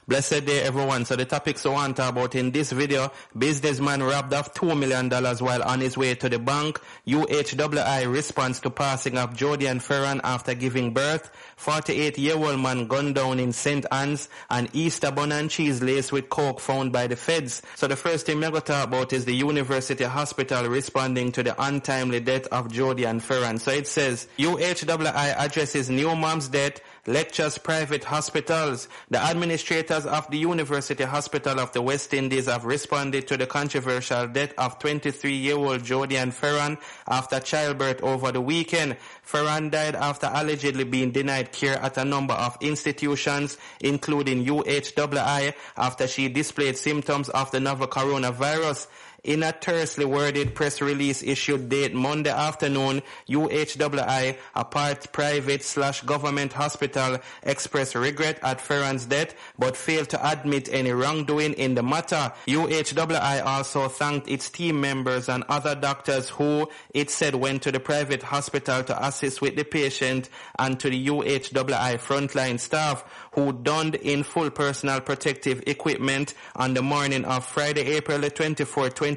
Blessed day, everyone. So the topics I want to talk about in this video: businessman robbed of $2 million while on his way to the bank, UHWI response to passing of Jody and Ferran after giving birth, 48-year-old man gunned down in St. Anne's, and Easter bun and cheese laced with coke found by the feds. So the first thing we're going to talk about is the University Hospital responding to the untimely death of Jody and Ferran. So it says, UHWI addresses new mom's death, lectures private hospitals. The administrators of the University Hospital of the West Indies have responded to the controversial death of 23-year-old Jody and Ferran after childbirth over the weekend. Ferran died after allegedly being denied care at a number of institutions, including UHWI, after she displayed symptoms of the novel coronavirus. In a tersely worded press release issued date Monday afternoon, UHWI, a private/government hospital, expressed regret at Ferran's death but failed to admit any wrongdoing in the matter. UHWI also thanked its team members and other doctors who, it said, went to the private hospital to assist with the patient, and to the UHWI frontline staff who donned in full personal protective equipment on the morning of Friday, April 24, 2020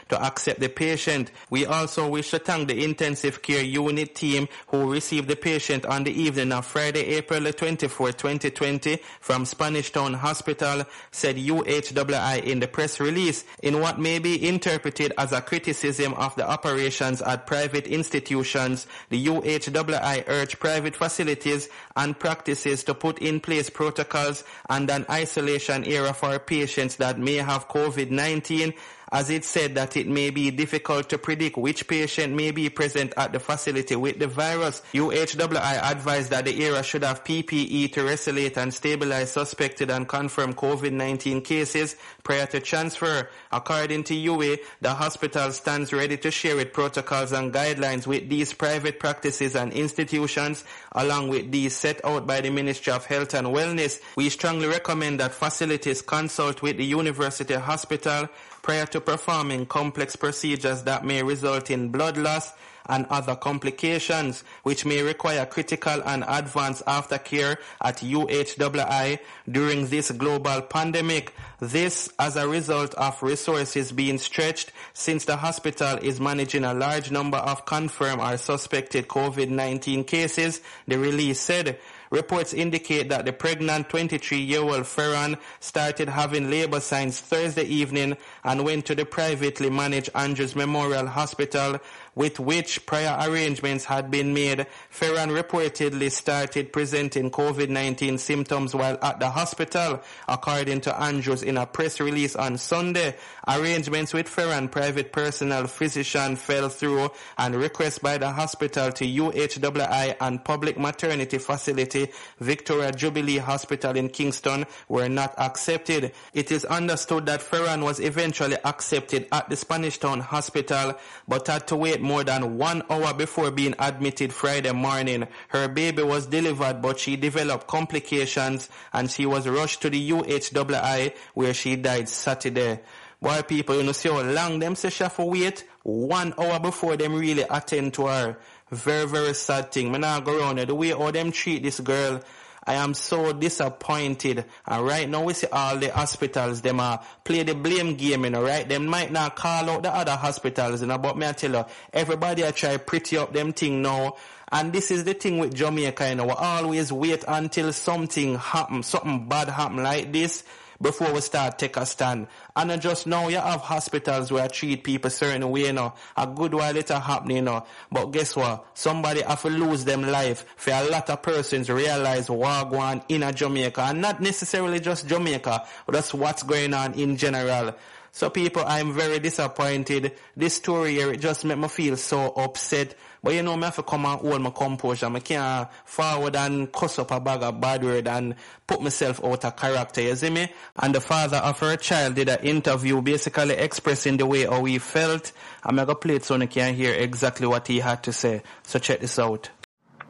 to accept the patient. We also wish to thank the intensive care unit team who received the patient on the evening of Friday, April 24, 2020 from Spanish Town Hospital, said UHWI in the press release. In what may be interpreted as a criticism of the operations at private institutions, the UHWI urged private facilities and practices to put in place protocols and an isolation area for patients that may have COVID-19, as it said that it may be difficult to predict which patient may be present at the facility with the virus. UHWI advised that the area should have PPE to isolate and stabilize suspected and confirmed COVID-19 cases prior to transfer. According to Uhwi, the hospital stands ready to share its protocols and guidelines with these private practices and institutions, along with these set out by the Ministry of Health and Wellness. We strongly recommend that facilities consult with the University Hospital prior to performing complex procedures that may result in blood loss and other complications, which may require critical and advanced aftercare at UHWI during this global pandemic. This as a result of resources being stretched since the hospital is managing a large number of confirmed or suspected COVID-19 cases, the release said. Reports indicate that the pregnant 23-year-old Ferran started having labor signs Thursday evening and went to the privately managed Andrews Memorial Hospital, with which prior arrangements had been made. Ferran reportedly started presenting COVID-19 symptoms while at the hospital, according to Andrews in a press release on Sunday. Arrangements with Ferran private personnel physician fell through, and requests by the hospital to UHWI and public maternity facility Victoria Jubilee Hospital in Kingston were not accepted. It is understood that Ferran was eventually accepted at the Spanish Town Hospital but had to wait more than 1 hour before being admitted Friday morning. Her baby was delivered, but she developed complications and she was rushed to the UHWI where she died Saturday. Boy, people, you know, see how long them say she have to wait 1 hour before them really attend to her. Very, very sad thing. Me now go around there. The way how them treat this girl, I am so disappointed. And right now we see all the hospitals, them play the blame game, you know, right? Them might not call out the other hospitals, you know, but me I tell you, everybody I try pretty up them thing now. And this is the thing with Jamaica, you know, we always wait until something happen, something bad happen like this, before we start take a stand. And just now you have hospitals where treat people certain way, you know. A good while it happening, you know. But guess what? Somebody have to lose them life for a lot of persons realize what going on in Jamaica. And not necessarily just Jamaica, but that's what's going on in general. So people, I'm very disappointed. This story here, it just made me feel so upset. But you know, I have to come and hold my composure. I can't forward and cuss up a bag of bad word and put myself out of character, you see me? And the father of her child did an interview basically expressing the way how he felt. I'm going to play it so you can hear exactly what he had to say. So check this out.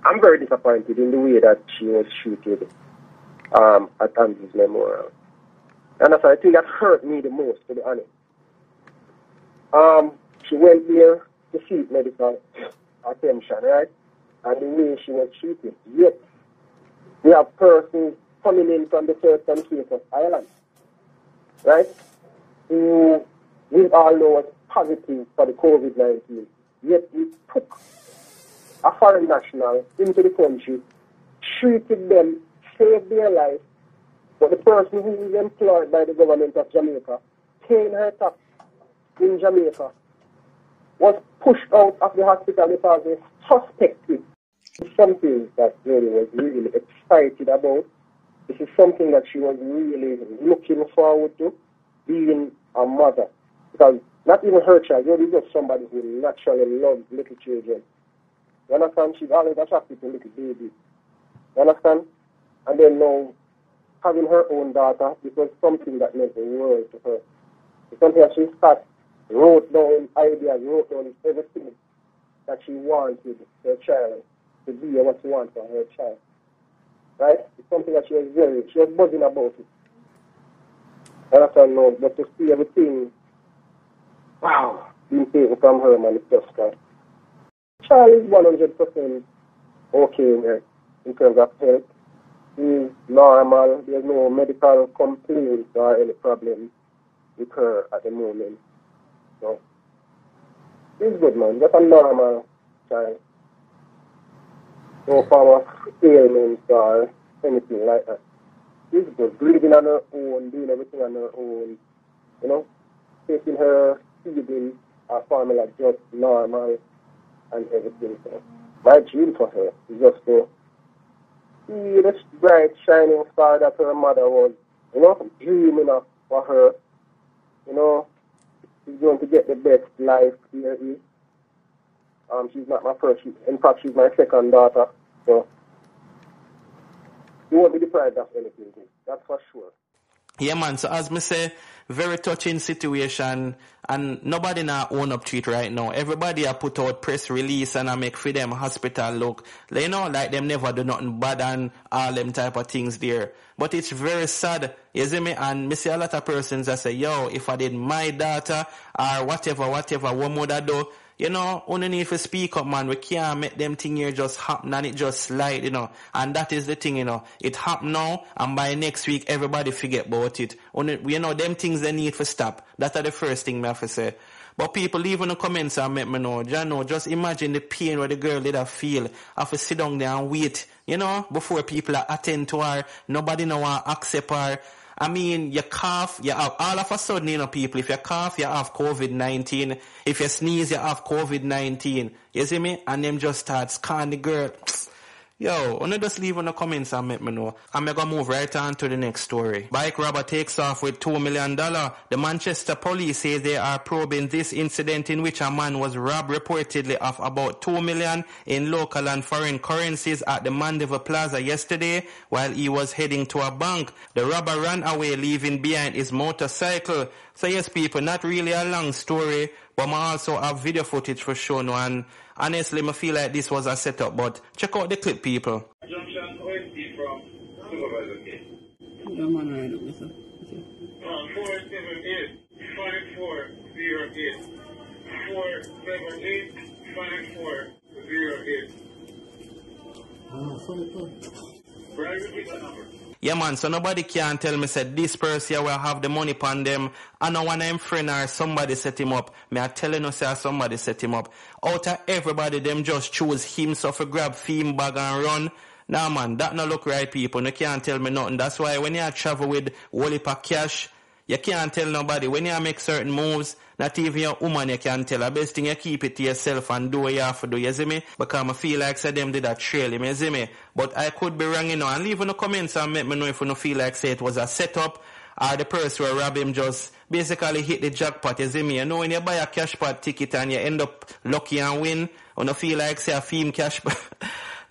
I'm very disappointed in the way that she was treated at Andrews Memorial. And that's, I think that hurt me the most, to be honest. She went there to seek medical attention, right? And the way she was treated. Yet, we have persons coming in from the certain case of Ireland, right? Who we all know was positive for the COVID-19. Yet we took a foreign national into the country, treated them, saved their life, but the person who is employed by the government of Jamaica, paying her tax in Jamaica, was pushed out of the hospital because they suspected. It's something that Jodie was really excited about. This is something that she was really looking forward to, being a mother. Because not even her child, Jodie is just somebody who naturally loves little children. You understand? She's always attracted to little babies. You understand? And then now, having her own daughter, it was something that meant the world to her. It's something that she sat, wrote down ideas, wrote down everything that she wanted her child to be and what she wanted for her child. Right? It's something that she was buzzing about it. You understand now? But to see everything, wow, being taken from her, man, it's just like, child is 100% okay in terms of health. He's normal. There's no medical complaints or any problems with her at the moment. So, he's good, man. Just a normal child. No form of ailments or anything like that. She's good. Breathing on her own, doing everything on her own. You know, taking her feeding, her formula just normal and everything. So, my dream for her is just to see this bright, shining star that her mother was, you know, dreaming of for her. You know, she's going to get the best life here is. She's not my first. In fact, she's my second daughter. So, you won't be deprived of anything. That's for sure. Yeah, man. So as me say, very touching situation, and nobody now own up to it right now. Everybody a put out press release and I make for them hospital look, you know, like them never do nothing bad and all them type of things there. But it's very sad, you see me, and me see a lot of persons that say, yo, if I did my daughter or whatever, what mother do, you know, only need to speak up, man. We can't make them thing here just happen and it just slide, you know. And that is the thing, you know. It happen now, and by next week, everybody forget about it. Only, you know, them things they need to stop. That's the first thing I have to say. But people leave in the comments and make me know. Just imagine the pain where the girl did feel. Have to sit down there and wait, you know, before people attend to her. Nobody know want to accept her. I mean, you cough, you have, all of a sudden, you know, people, if you cough, you have COVID-19. If you sneeze, you have COVID-19. You see me? And them just start scanning the girl. Yo, wanna just leave in the comments and make me know. I'm gonna move right on to the next story. Bike robber takes off with $2 million. The Manchester police say they are probing this incident in which a man was robbed reportedly of about $2 million in local and foreign currencies at the Mandeville Plaza yesterday while he was heading to a bank. The robber ran away, leaving behind his motorcycle. So yes, people, not really a long story, but I also have video footage for sure now, and honestly, I feel like this was a setup, but check out the clip, people. Junction OST from Supervisor K. Yeah, man, right up, sir. 478 5408. 478 5408. Right, repeat that number. Yeah, man, so nobody can tell me, said this person here will have the money upon them. I know when I'm friend or somebody set him up. Me I telling you, say somebody set him up. Out of everybody, them just choose him, so for grab theme bag and run. Nah, man, that no look right, people. You can't tell me nothing. That's why when you travel with whole heap of cash, you can't tell nobody. When you make certain moves, not even your woman you can tell. The best thing you keep it to yourself and do what you have to do, you see me? Because I feel like say them did that trail him, you see me? But I could be wrong, you know. And leave in the comments and let me know if you don't feel like say it was a setup or the person who robbed him just basically hit the jackpot, you see me? You know when you buy a cash pot ticket and you end up lucky and win, you don't feel like say a theme cash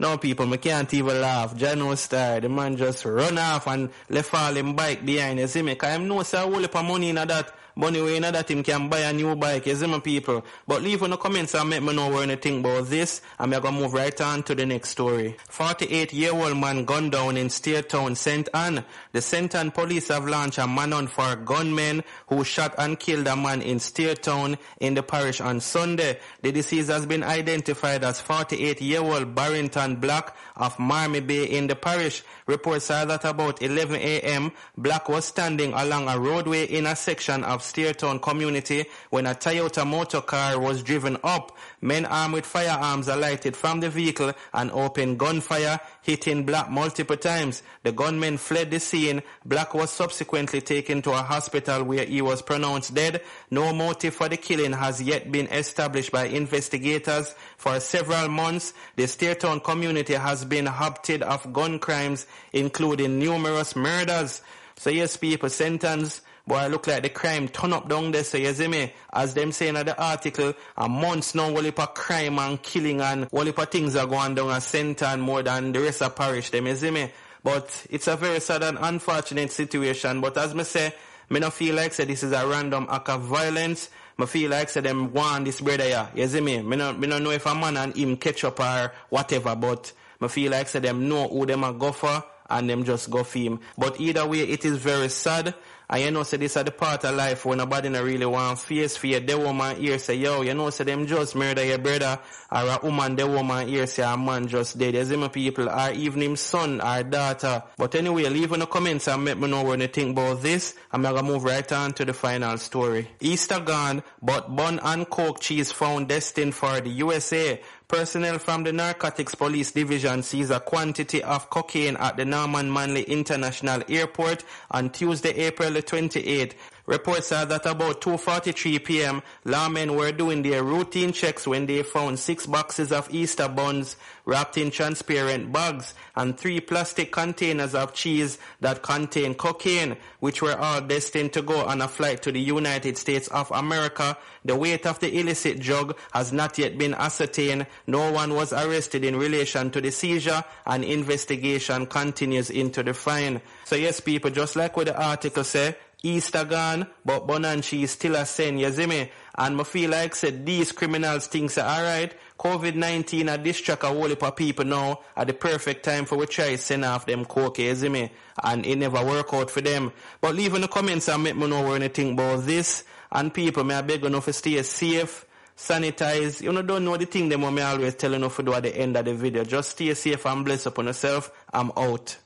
No, people, I can't even laugh. Jano star, the man just run off and left all him bike behind, you see me? Because I know say a whole heap of money in that, money way that him can buy a new bike, you see my people. But leave in the comments and make me know what you think about this, and we're gonna move right on to the next story. 48-year-old man gunned down in Steertown, St. Anne. The St. Anne police have launched a manhunt for gunmen who shot and killed a man in Steertown in the parish on Sunday. The deceased has been identified as 48-year-old Barrington Black of Marmy Bay in the parish. Reports are that about 11 a.m., Black was standing along a roadway in a section of Steertown community when a Toyota motor car was driven up. Men armed with firearms alighted from the vehicle and opened gunfire, hitting Black multiple times. The gunmen fled the scene. Black was subsequently taken to a hospital where he was pronounced dead. No motive for the killing has yet been established by investigators. For several months, the Steertown community has been haunted of gun crimes, including numerous murders. So yes, people, sentence, boy, look like the crime turn up down there, so you see me? As them saying in the article, a month now, all heap of crime and killing and all heap of things are going down at Senton more than the rest of parish, them, you see me? But it's a very sad and unfortunate situation. But as me say, me no feel like say this is a random act of violence. Me feel like say them want this brother here, you see me? Me no know if a man and him catch up or whatever, but me feel like say them know who them a go for and them just go for him. But either way, it is very sad. And you know, say this is the part of life where nobody no really want face for you. The woman here say, yo, you know, say them just murder your brother. Or a woman, the woman here say a man just dead. You see my people, or even him son or daughter. But anyway, leave in the comments and let me know what you think about this. I'm going to move right on to the final story. Easter gone, but bun and coke cheese found destined for the USA. Personnel from the Narcotics Police Division seized a quantity of cocaine at the Norman Manley International Airport on Tuesday, April the 28th. Reports are that about 2:43 p.m., lawmen were doing their routine checks when they found 6 boxes of Easter buns wrapped in transparent bags and 3 plastic containers of cheese that contained cocaine, which were all destined to go on a flight to the United States of America. The weight of the illicit drug has not yet been ascertained. No one was arrested in relation to the seizure, and investigation continues into the find. So yes, people, just like what the article say, Easter gone, but bun and cheese still a sin, you see me? And I feel like said these criminals think say, alright, COVID-19 a distract a whole heap of people now at the perfect time for we try to send off them coke, you see me? And it never work out for them. But leave in the comments and make me know what you think about this. And people, may I beg you to stay safe, sanitize. You know, don't know the thing them what me always tell you to do at the end of the video. Just stay safe and bless upon yourself. I'm out.